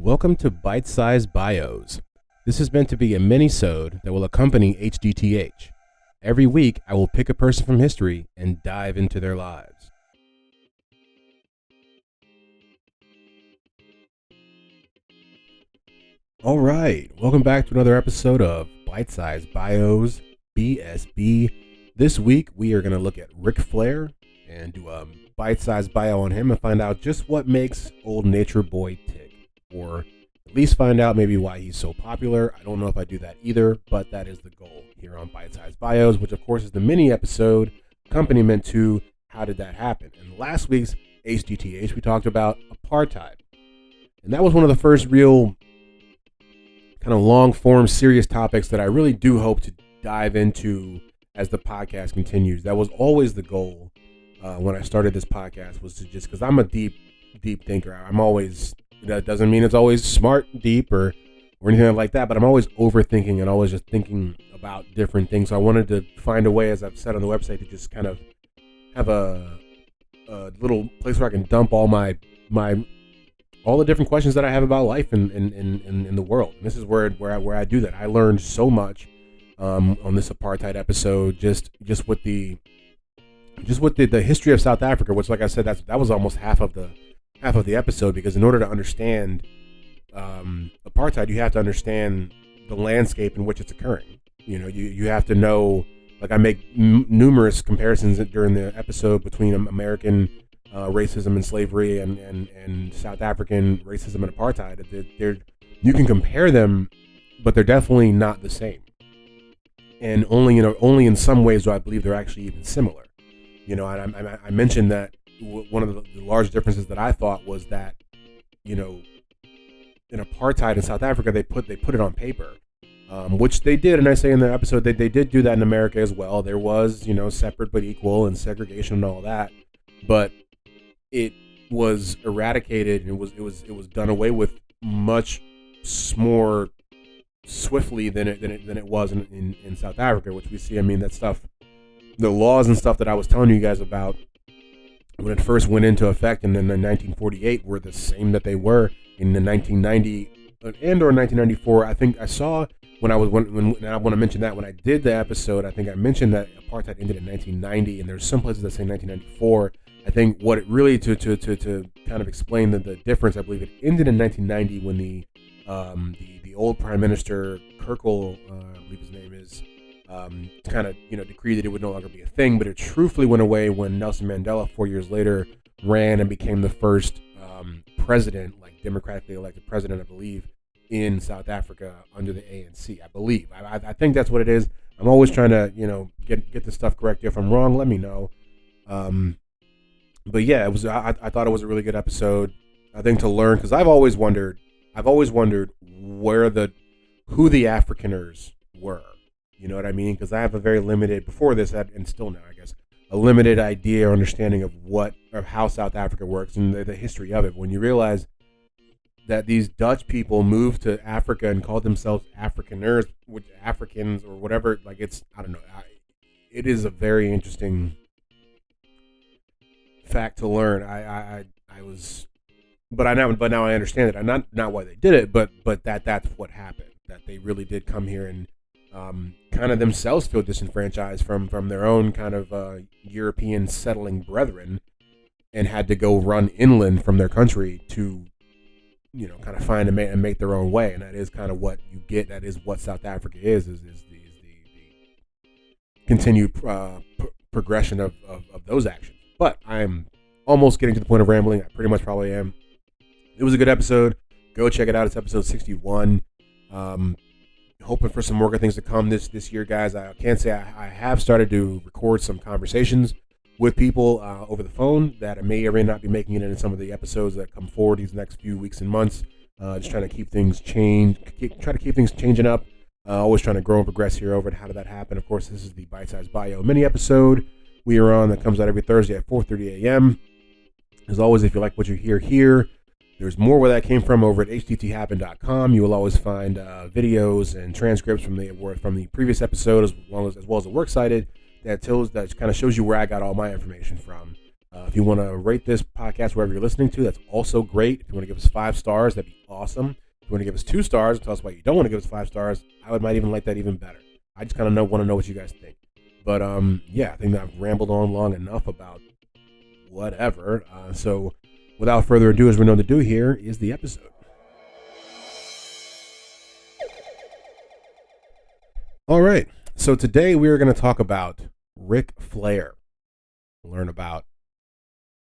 Welcome to Bite-Sized Bios. This is meant to be a mini-sode that will accompany HDTH. Every week, I will pick a person from history and dive into their lives. All right, welcome back to another episode of Bite-Sized Bios, BSB. This week, we are going to look at Rick Flair and do a bite-sized bio on him and find out just what makes old Nature Boy tick. Or at least find out maybe why he's so popular. I don't know if I do that either, but that is the goal here on Bite-Sized Bios, which of course is the mini episode accompaniment to How Did That Happen? In last week's HDTH, we talked about apartheid. And that was one of the first real kind of long-form serious topics that I really do hope to dive into as the podcast continues. That was always the goal when I started this podcast, was to just, because I'm a deep thinker. I'm always... That doesn't mean it's always smart, deep, or anything like that, but I'm always overthinking and always just thinking about different things. So I wanted to find a way, as I've said on the website, to just kind of have a little place where I can dump all all the different questions that I have about life in the world. And this is where I do that. I learned so much on this apartheid episode, just with the history of South Africa, which, like I said, that was almost half of the episode, because in order to understand apartheid, you have to understand the landscape in which it's occurring. You know, you have to know, like I make numerous comparisons during the episode between American racism and slavery and South African racism and apartheid. You can compare them, but they're definitely not the same. And only in some ways do I believe they're actually even similar. You know, I mentioned that one of the large differences that I thought was that, you know, in apartheid in South Africa, they put it on paper, which they did. And I say in the episode that they did do that in America as well. There was, you know, separate but equal and segregation and all that, but it was eradicated and it was done away with much more swiftly than it was in South Africa, which we see. I mean, that stuff, the laws and stuff that I was telling you guys about when it first went into effect in 1948 were the same that they were in the 1990 and or 1994. I think I saw when I want to mention that when I did the episode, I think I mentioned that apartheid ended in 1990, and there's some places that say 1994. I think what it really to kind of explain the difference, I believe it ended in 1990 when the old Prime Minister Kirkle, I believe his name is, kind of, you know, decreed that it would no longer be a thing, but it truthfully went away when Nelson Mandela 4 years later ran and became the first president, like democratically elected president, I believe, in South Africa under the ANC. I believe. I think that's what it is. I'm always trying to, you know, get the stuff correct. If I'm wrong, let me know. But yeah, it was. I thought it was a really good episode. I think to learn, because I've always wondered who the Afrikaners were. You know what I mean? Because I have a very limited, before this, and still now, I guess, a limited idea or understanding of how South Africa works and the history of it. When you realize that these Dutch people moved to Africa and called themselves Afrikaners, which Africans or whatever, like I don't know. It is a very interesting fact to learn. But now I understand it. Not why they did it, but that's what happened. That they really did come here and kind of themselves feel disenfranchised from their own kind of European settling brethren, and had to go run inland from their country to, you know, kind of find and make their own way. And that is kind of what you get. That is what South Africa is the continued progression of those actions. But I'm almost getting to the point of rambling. I pretty much probably am. It was a good episode. Go check it out. It's episode 61. Hoping for some more good things to come this year, guys. I can't say I have started to record some conversations with people over the phone that I may or may not be making it in some of the episodes that come forward these next few weeks and months. Just trying to keep things changing up. Always trying to grow and progress here over at How Did That Happen. Of course, this is the Bite-Sized Bio mini episode we are on that comes out every Thursday at 4:30 a.m. As always, if you like what you hear here, there's more where that came from over at hdthappen.com. You will always find videos and transcripts from the previous episode, as well as the works cited that kind of shows you where I got all my information from. If you want to rate this podcast wherever you're listening to, that's also great. If you want to give us 5 stars, that'd be awesome. If you want to give us 2 stars and tell us why you don't want to give us 5 stars, might even like that even better. I just kind of want to know what you guys think. But yeah, I think that I've rambled on long enough about whatever. So without further ado, as we know to do, here is the episode. All right. So today we are going to talk about Ric Flair. Learn about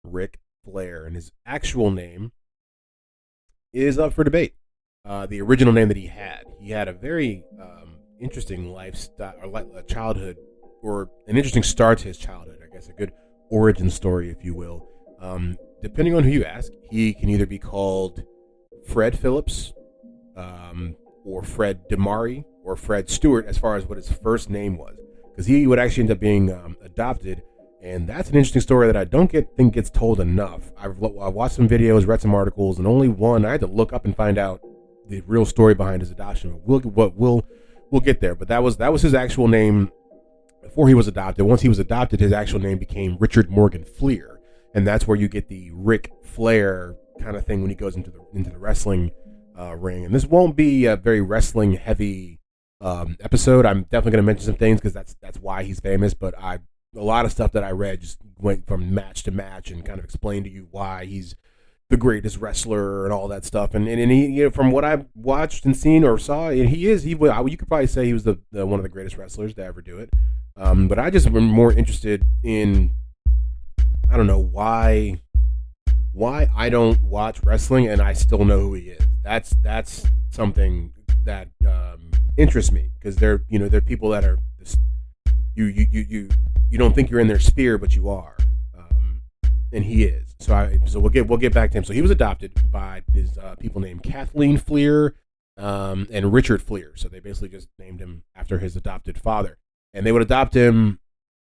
Ric Flair, and his actual name is up for debate. The original name that he had a very interesting lifestyle or childhood, or an interesting start to his childhood. I guess a good origin story, if you will. Depending on who you ask, he can either be called Fred Phillips, or Fred DeMari, or Fred Stewart, as far as what his first name was, because he would actually end up being adopted. And that's an interesting story that I don't think gets told enough. I've watched some videos, read some articles, and only one I had to look up and find out the real story behind his adoption. We'll get there. But that was his actual name before he was adopted. Once he was adopted, his actual name became Richard Morgan Fleer, and that's where you get the Ric Flair kind of thing when he goes into the wrestling ring. And this won't be a very wrestling heavy episode. I'm definitely going to mention some things because that's why he's famous. But a lot of stuff that I read just went from match to match and kind of explained to you why he's the greatest wrestler and all that stuff. And he, you know, from what I've watched and seen or saw, you could probably say he was the one of the greatest wrestlers to ever do it. But I just am more interested in, I don't know why I don't watch wrestling and I still know who he is. That's something that interests me, because they're people that are you don't think you're in their sphere, but you are, and he is. So we'll get back to him. So he was adopted by these people named Kathleen Fleer and Richard Fleer. So they basically just named him after his adopted father, and they would adopt him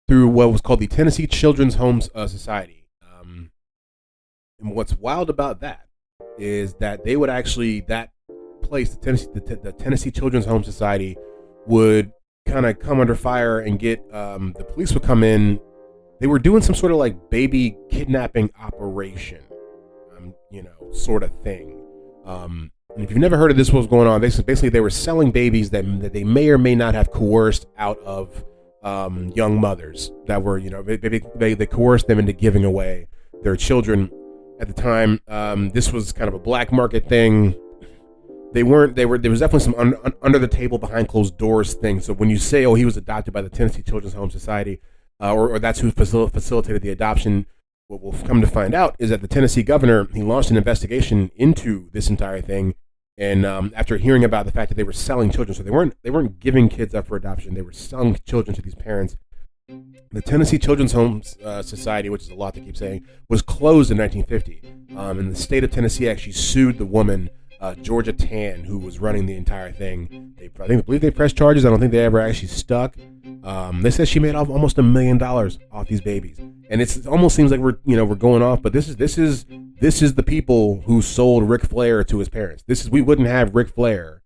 through what was called the Tennessee Children's Home Society. And what's wild about that is that they would actually, that place, the Tennessee Children's Home Society, would kind of come under fire and get the police would come in. They were doing some sort of like baby kidnapping operation, sort of thing. And if you've never heard of this, what was going on? Basically, they were selling babies that they may or may not have coerced out of young mothers that were, they coerced them into giving away their children. At the time, this was kind of a black market thing. There was definitely some under the table, behind closed doors thing. So when you say, oh, he was adopted by the Tennessee Children's Home Society, or that's who facilitated the adoption, what we'll come to find out is that the Tennessee governor, he launched an investigation into this entire thing. And after hearing about the fact that they were selling children, so they weren't giving kids up for adoption, they were selling children to these parents. The Tennessee Children's Home Society, which is a lot to keep saying, was closed in 1950. And the state of Tennessee actually sued the woman, Georgia Tan, who was running the entire thing. I believe they pressed charges. I don't think they ever actually stuck. They said she made almost $1 million off these babies, and it almost seems like we're going off. But this is the people who sold Ric Flair to his parents. We wouldn't have Ric Flair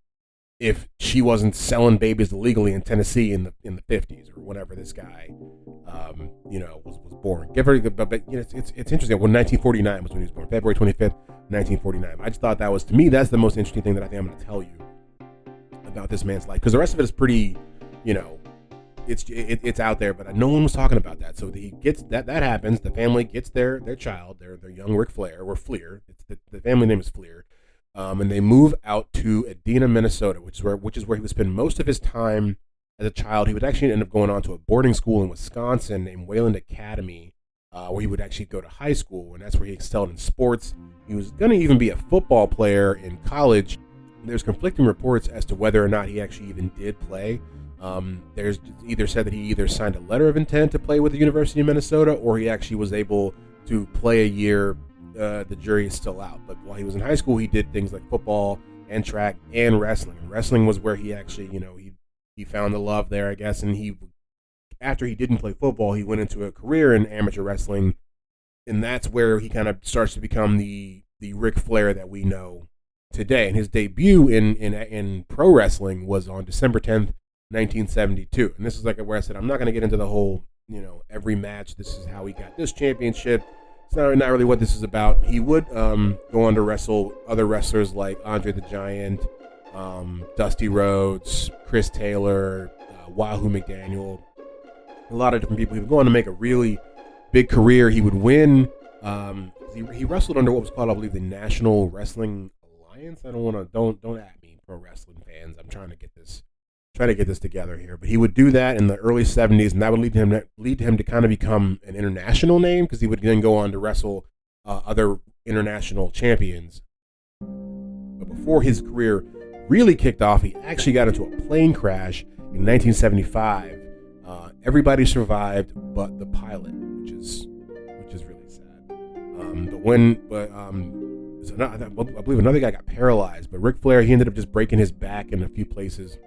if she wasn't selling babies illegally in Tennessee in the 50s or whenever this guy was born. But it's interesting. Well, 1949 was when he was born, February 25th, 1949. I just thought that's the most interesting thing that I think I'm going to tell you about this man's life, because the rest of it is pretty, it's out there, but no one was talking about that. So he gets that happens. The family gets their child, their young Ric Flair, or Fleer. The family name is Fleer. And they move out to Edina, Minnesota, which is where he would spend most of his time as a child. He would actually end up going on to a boarding school in Wisconsin named Wayland Academy, where he would actually go to high school, and that's where he excelled in sports. He was going to even be a football player in college. There's conflicting reports as to whether or not he actually even did play. There's either said that he either signed a letter of intent to play with the University of Minnesota, or he actually was able to play a year. The jury is still out. But while he was in high school, he did things like football and track and wrestling. And wrestling was where he actually, he found the love there, I guess. And after he didn't play football, he went into a career in amateur wrestling, and that's where he kind of starts to become the Ric Flair that we know today. And his debut in pro wrestling was on December 10th, 1972. And this is like where I said, I'm not going to get into the whole, every match, this is how he got this championship. It's not really what this is about. He would go on to wrestle other wrestlers like Andre the Giant, Dusty Rhodes, Chris Taylor, Wahoo McDaniel, a lot of different people. He would go on to make a really big career. He would win. He wrestled under what was called, I believe, the National Wrestling Alliance. I don't at me, pro wrestling fans. I'm trying to get this together here. But he would do that in the early 70s, and that would lead him to kind of become an international name, because he would then go on to wrestle other international champions. But before his career really kicked off, he actually got into a plane crash in 1975. Everybody survived but the pilot, which is really sad. I believe another guy got paralyzed, but Ric Flair, he ended up just breaking his back in a few places.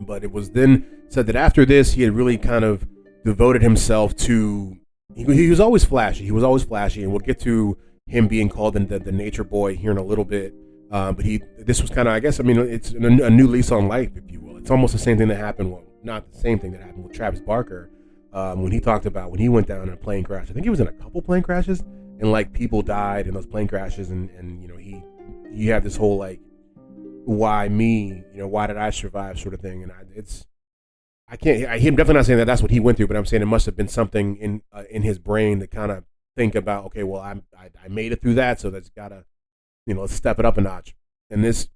But it was then said that after this, he had really kind of devoted himself to. He was always flashy. And we'll get to him being called the Nature Boy here in a little bit. But this was kind of, I guess, I mean, it's a new lease on life, if you will. It's almost the same thing that happened. Well, not the same thing that happened with Travis Barker when he talked about when he went down in a plane crash. I think he was in a couple plane crashes, and like people died in those plane crashes, and you know he had this whole like, why me? You know, why did I survive? Sort of thing. And I'm definitely not saying that that's what he went through, but I'm saying it must have been something in his brain to kind of think about. Okay, well I made it through that, so that's gotta, you know, let's step it up a notch. And this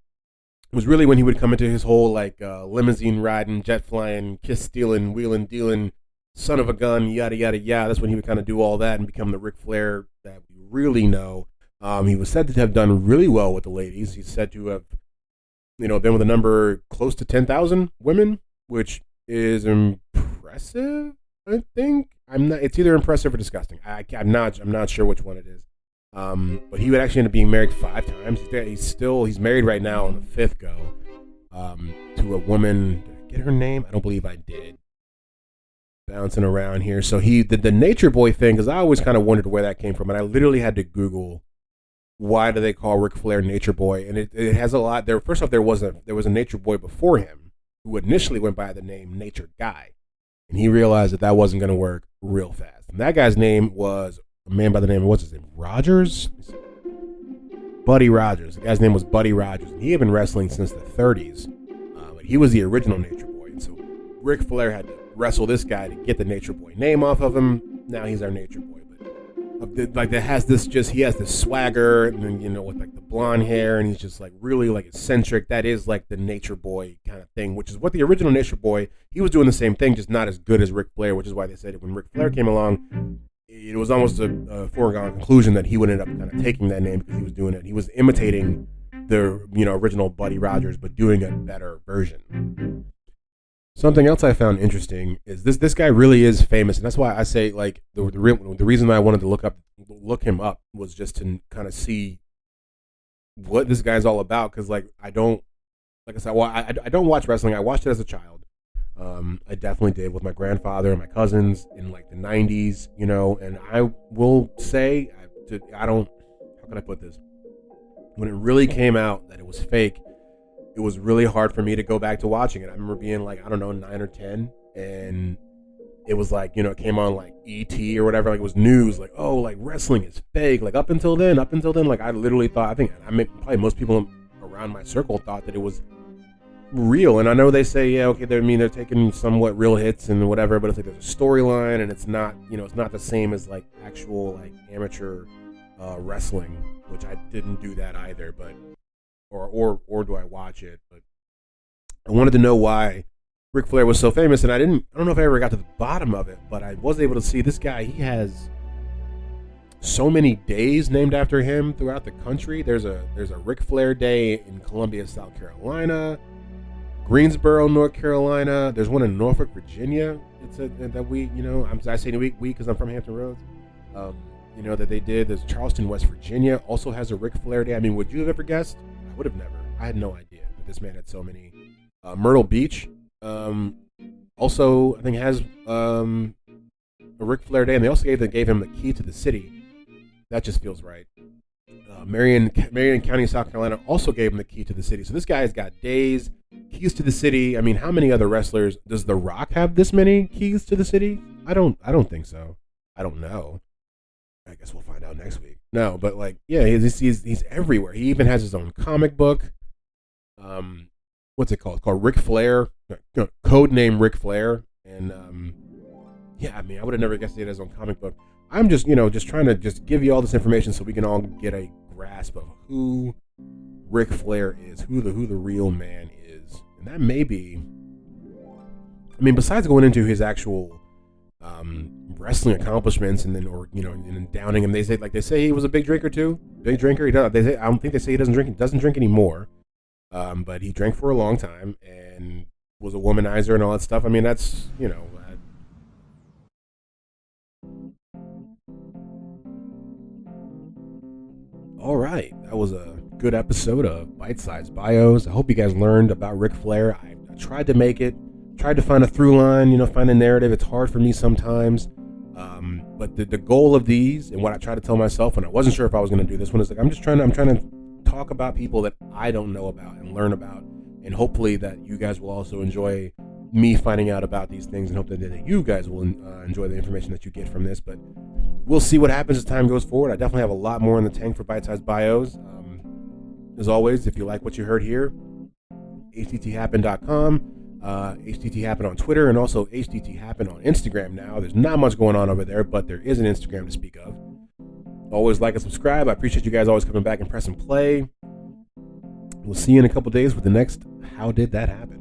was really when he would come into his whole like limousine riding, jet flying, kiss stealing, wheeling dealing, son of a gun, yada yada yada. That's when he would kind of do all that and become the Ric Flair that we really know. He was said to have done really well with the ladies. He's said to have, you know, been with a number close to 10,000 women, which is impressive. I think it's either impressive or disgusting. I'm not sure which one it is. But he would actually end up being married 5 times. He's married right now on the 5th go to a woman. Did I get her name? I don't believe I did. Bouncing around here. So he did the Nature Boy thing, because I always kind of wondered where that came from, and I literally had to Google why do they call Ric Flair Nature Boy, and it has a lot there. First off, there was a Nature Boy before him who initially went by the name Nature Guy, and he realized that wasn't going to work real fast. And that guy's name was a man by the name of, what's his name, Rogers? Buddy Rogers. The guy's name was Buddy Rogers, and he had been wrestling since the 30s. But he was the original Nature Boy, and so Ric Flair had to wrestle this guy to get the Nature Boy name off of him. Now he's our Nature Boy, but like he has this swagger, and then, you know, with like the blonde hair, and he's just like really like eccentric. That is like the Nature Boy kind of thing, which is what the original Nature Boy, he was doing the same thing, just not as good as Ric Flair, which is why they said when Ric Flair came along, it was almost a foregone conclusion that he would end up kind of taking that name, because he was doing it. He was imitating the, you know, original Buddy Rogers, but doing a better version. Something else I found interesting is this guy really is famous, and that's why I say like the reason I wanted to look him up was just to kind of see what this guy's all about, because like I don't watch wrestling. I watched it as a child. I definitely did with my grandfather and my cousins in like the 90s, you know, and I will say how can I put this? When it really came out that it was fake, it was really hard for me to go back to watching it. I remember being like, I don't know, 9 or 10, and it was like, you know, it came on like ET or whatever, like it was news, like, oh, like wrestling is fake. Like up until then, like I literally thought, probably most people around my circle thought that it was real. And I know they say, yeah, okay, they're taking somewhat real hits and whatever, but it's like there's a storyline, and it's not, you know, it's not the same as like actual like amateur wrestling, which I didn't do that either, but or do I watch it? But I wanted to know why Ric Flair was so famous, and I don't know if I ever got to the bottom of it, but I was able to see this guy. He has so many days named after him throughout the country. There's a Ric Flair Day in Columbia, South Carolina, Greensboro, North Carolina. There's one in Norfolk, Virginia. That we, you know, I say we because I'm from Hampton Roads. You know, that they did. There's Charleston, West Virginia, also has a Ric Flair Day. I mean, would you have ever guessed? I would have never. I had no idea that this man had so many. Myrtle Beach, also I think has a Ric Flair Day, and they also gave him the key to the city. That just feels right. Marion County, South Carolina, also gave him the key to the city. So this guy's got days, keys to the city. I mean, how many other wrestlers does The Rock have this many keys to the city? I don't think so. I don't know. I guess we'll find out next week. No, but like, yeah, he's everywhere. He even has his own comic book. What's it called? It's called Rick Flair, code name Rick Flair, and yeah, I mean, I would have never guessed he had his own comic book. I'm just, just trying to just give you all this information so we can all get a grasp of who Ric Flair is, who the real man is, and that may be. I mean, besides going into his actual wrestling accomplishments, and then, and then downing him, they say he was a big drinker too. Big drinker. He does. I don't think they say he doesn't drink anymore. But he drank for a long time and was a womanizer and all that stuff. I mean, that's all right. That was a good episode of Bite Size Bios. I hope you guys learned about Ric Flair. I tried to make it, tried to find a through line, find a narrative. It's hard for me sometimes. But the goal of these, and what I try to tell myself when I wasn't sure if I was going to do this one, is like I'm trying to talk about people that I don't know about and learn about, and hopefully that you guys will also enjoy me finding out about these things, and hope that you guys will enjoy the information that you get from this. But we'll see what happens as time goes forward. I definitely have a lot more in the tank for Bite-Sized Bios. As always, if you like what you heard here, htthappen.com, HTThappen on Twitter, and also HTThappen on Instagram now. There's not much going on over there, but there is an Instagram to speak of. Always like and subscribe. I appreciate you guys always coming back and pressing play. We'll see you in a couple days with the next How Did That Happen?